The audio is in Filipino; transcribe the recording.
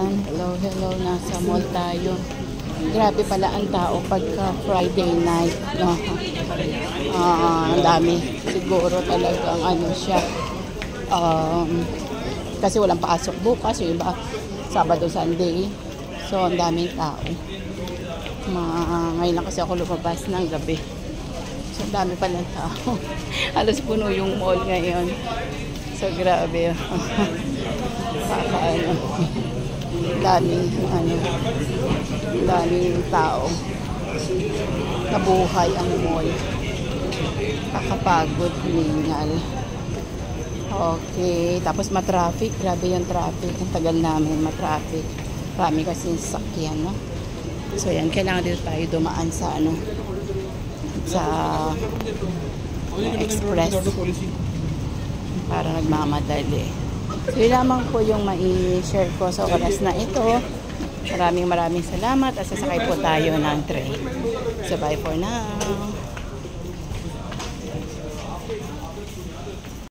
Hello, hello. Nasa mall tayo. Grabe pala ang tao pagka Friday night. No? Ang dami. Siguro talagang ano siya. Kasi walang pasok bukas. Yung iba, Sabado, Sunday. So, ang daming tao. Ngayon lang kasi ako lumabas ng gabi. So, ang dami pala ng tao. Halos puno yung mall ngayon. So, grabe. Daming tao. Nabuhay ang mall. Kakapagod, hingal. Okay, tapos matraffic. Grabe yung traffic. Ang tagal namin matraffic. Marami kasi sakyan, no? So, yan. Kailangan dito tayo dumaan sa sa express para nagmamadali. So, yun lamang po yung mai-share ko sa oras na ito. Maraming salamat at sasakay po tayo ng train. So, bye for now.